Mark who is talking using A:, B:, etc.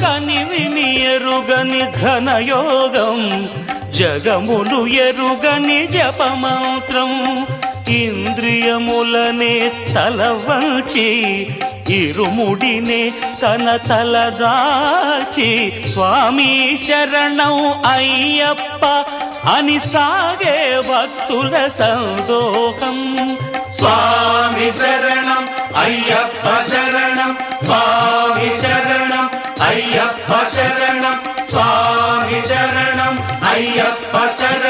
A: కనివిని ఎరుగని ఘనయోగం జగములు ఎరుగని జపమంత్రం ఇంద్రియములనే తలవంచి ఇరుముడినే తన తలదాచి స్వామి శరణం అయ్యప్ప అని సాగే భక్తుల సందోహం.
B: స్వామి శరణం అయ్యప్ప శరణం స్వామి శరణం అయ్యప్ప శరణం స్వామి శరణం అయ్యప్ప శరణం